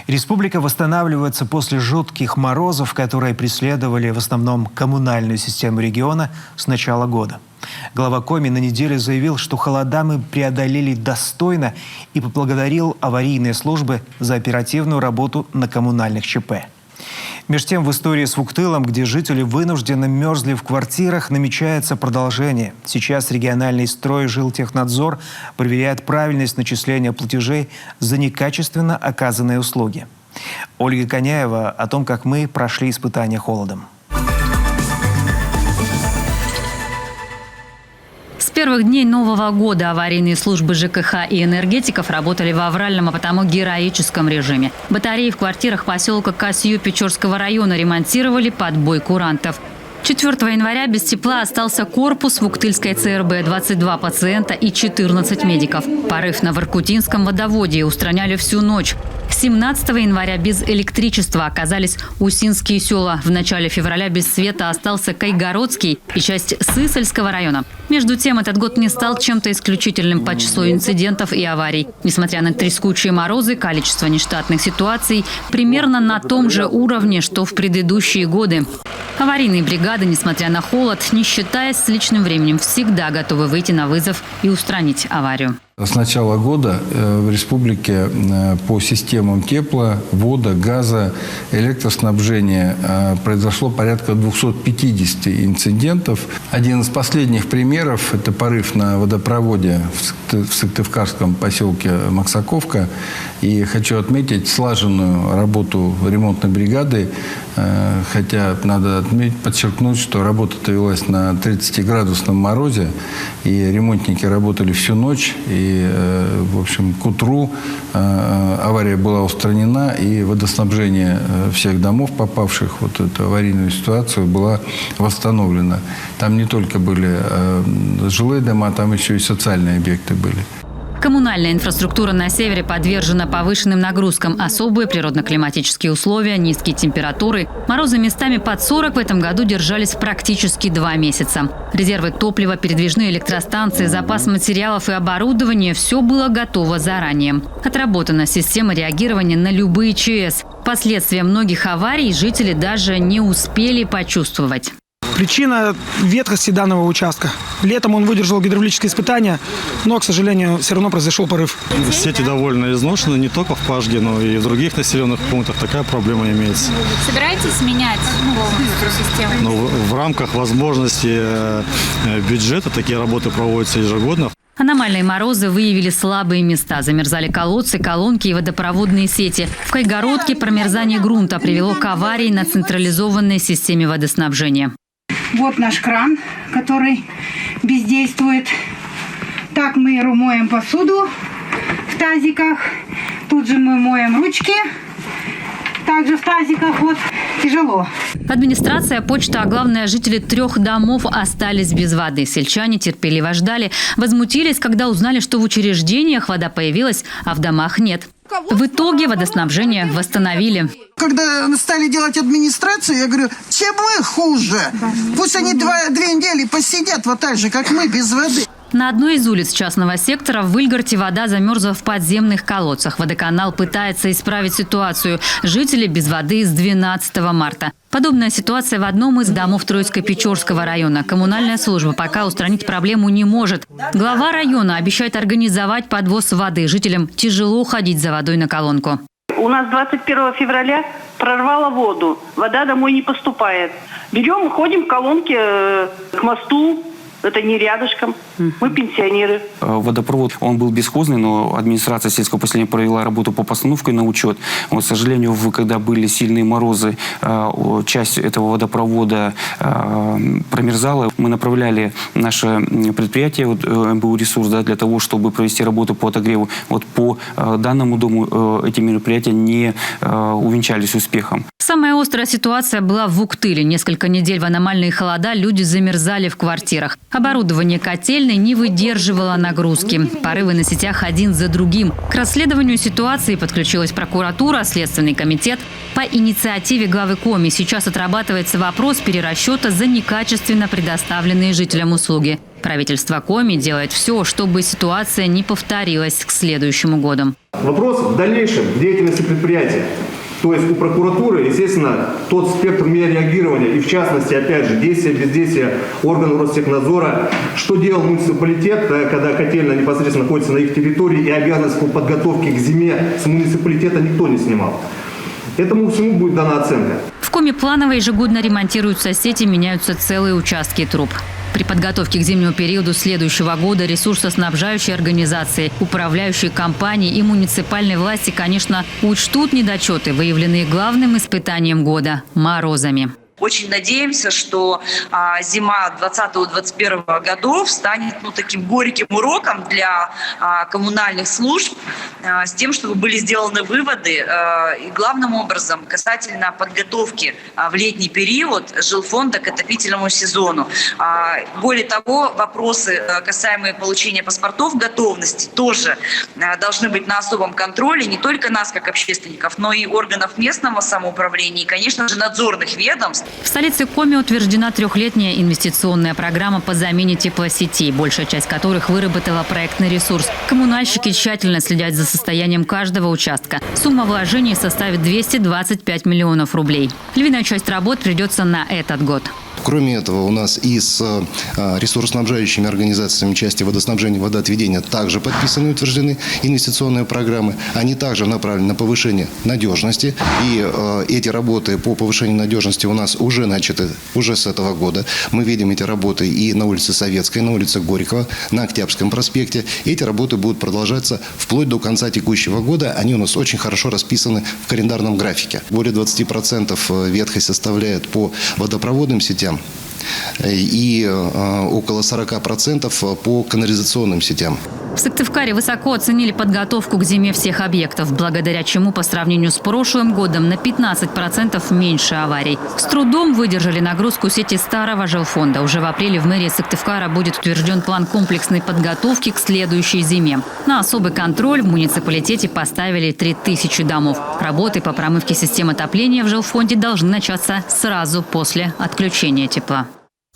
Республика восстанавливается после жутких морозов, которые преследовали в основном коммунальную систему региона с начала года. Глава Коми на неделе заявил, что холода мы преодолели достойно, и поблагодарил аварийные службы за оперативную работу на коммунальных ЧП. Между тем, в истории с Вуктылом, где жители вынужденно мерзли в квартирах, намечается продолжение. Сейчас региональный стройжилтехнадзор проверяет правильность начисления платежей за некачественно оказанные услуги. Ольга Коняева о том, как мы прошли испытания холодом. С первых дней Нового года аварийные службы ЖКХ и энергетиков работали в авральном, а потому героическом режиме. Батареи в квартирах поселка Касью Печорского района ремонтировали под бой курантов. 4 января без тепла остался корпус Вуктыльской ЦРБ, 22 пациента и 14 медиков. Порыв на Воркутинском водоводе устраняли всю ночь. 17 января без электричества оказались Усинские села. В начале февраля без света остался Кайгородский и часть Сысольского района. Между тем, этот год не стал чем-то исключительным по числу инцидентов и аварий. Несмотря на трескучие морозы, количество нештатных ситуаций примерно на том же уровне, что в предыдущие годы. Аварийные бригады, несмотря на холод, не считаясь с личным временем, всегда готовы выйти на вызов и устранить аварию. С начала года в республике по системам тепла, вода, газа, электроснабжения произошло порядка 250 инцидентов. Один из последних примеров – это порыв на водопроводе в Сыктывкарском поселке Максаковка. И хочу отметить слаженную работу ремонтной бригады, хотя надо подчеркнуть, что работа велась на 30-градусном морозе, и ремонтники работали всю ночь. И, в общем, к утру авария была устранена, и водоснабжение всех домов, попавших в вот эту аварийную ситуацию, было восстановлено. Там не только были жилые дома, там еще и социальные объекты были. Коммунальная инфраструктура на севере подвержена повышенным нагрузкам. Особые природно-климатические условия, низкие температуры. Морозы местами под 40 в этом году держались практически 2 месяца. Резервы топлива, передвижные электростанции, запас материалов и оборудования – все было готово заранее. Отработана система реагирования на любые ЧС. Последствия многих аварий жители даже не успели почувствовать. Причина ветхости данного участка. Летом он выдержал гидравлические испытания, но, к сожалению, все равно произошел порыв. Сети довольно изношены, не только в Пашге, но и в других населенных пунктах такая проблема имеется. Собираетесь менять полностью систему? Но в рамках возможностей бюджета такие работы проводятся ежегодно. Аномальные морозы выявили слабые места. Замерзали колодцы, колонки и водопроводные сети. В Кайгородке промерзание грунта привело к аварии на централизованной системе водоснабжения. Вот наш кран, который бездействует. Так мы моем посуду в тазиках. Тут же мы моем ручки. Также в тазиках. Вот тяжело. Администрация, почта, а главное, жители 3 домов остались без воды. Сельчане терпеливо ждали. Возмутились, когда узнали, что в учреждениях вода появилась, а в домах нет. В итоге водоснабжение восстановили. Когда стали делать администрацию, я говорю, чем мы хуже? Пусть они 2 недели посидят вот так же, как мы, без воды. На одной из улиц частного сектора в Выльгарте вода замерзла в подземных колодцах. Водоканал пытается исправить ситуацию. Жители без воды с 12 марта. Подобная ситуация в одном из домов Троицко-Печорского района. Коммунальная служба пока устранить проблему не может. Глава района обещает организовать подвоз воды. Жителям тяжело ходить за водой на колонку. У нас 21 февраля прорвало воду. Вода домой не поступает. Берем, ходим в колонке к мосту. Это не рядышком. Мы пенсионеры. Водопровод, он был бесхозный, но администрация сельского поселения провела работу по постановке на учет. Вот, к сожалению, когда были сильные морозы, часть этого водопровода промерзала. Мы направляли наше предприятие, МБУ «Ресурс», для того, чтобы провести работу по отогреву. Вот по данному дому эти мероприятия не увенчались успехом. Самая острая ситуация была в Вуктыле. Несколько недель в аномальные холода люди замерзали в квартирах. Оборудование котельной не выдерживало нагрузки. Порывы на сетях один за другим. К расследованию ситуации подключилась прокуратура, Следственный комитет. По инициативе главы Коми сейчас отрабатывается вопрос перерасчета за некачественно предоставленные жителям услуги. Правительство Коми делает все, чтобы ситуация не повторилась к следующему году. Вопрос в дальнейшем деятельности предприятия. То есть у прокуратуры, естественно, тот спектр мер реагирования и, в частности, опять же, действия, бездействия органов Ростехнадзора. Что делал муниципалитет, когда котельная непосредственно находится на их территории и обязанность по подготовке к зиме с муниципалитета никто не снимал. Этому всему будет дана оценка. В Коми планово ежегодно ремонтируются сети, меняются целые участки труб. При подготовке к зимнему периоду следующего года ресурсоснабжающие организации, управляющие компании и муниципальные власти, конечно, учтут недочеты, выявленные главным испытанием года – морозами. Очень надеемся, что зима 2020-2021 годов станет таким горьким уроком для коммунальных служб с тем, чтобы были сделаны выводы и главным образом касательно подготовки в летний период жилфонда к отопительному сезону. Более того, вопросы, касаемые получения паспортов готовности, тоже должны быть на особом контроле не только нас, как общественников, но и органов местного самоуправления и, конечно же, надзорных ведомств. В столице Коми утверждена трехлетняя инвестиционная программа по замене теплосетей, большая часть которых выработала проектный ресурс. Коммунальщики тщательно следят за состоянием каждого участка. Сумма вложений составит 225 миллионов рублей. Львиная часть работ придется на этот год. Кроме этого, у нас и с ресурсоснабжающими организациями части водоснабжения и водоотведения также подписаны и утверждены инвестиционные программы. Они также направлены на повышение надежности. И эти работы по повышению надежности у нас уже начаты уже с этого года. Мы видим эти работы и на улице Советской, на улице Горького, на Октябрьском проспекте. Эти работы будут продолжаться вплоть до конца текущего года. Они у нас очень хорошо расписаны в календарном графике. Более 20% ветхость составляет по водопроводным сетям и около 40% по канализационным сетям. В Сыктывкаре высоко оценили подготовку к зиме всех объектов, благодаря чему по сравнению с прошлым годом на 15% меньше аварий. С трудом выдержали нагрузку сети старого жилфонда. Уже в апреле в мэрии Сыктывкара будет утвержден план комплексной подготовки к следующей зиме. На особый контроль в муниципалитете поставили 3000 домов. Работы по промывке систем отопления в жилфонде должны начаться сразу после отключения тепла.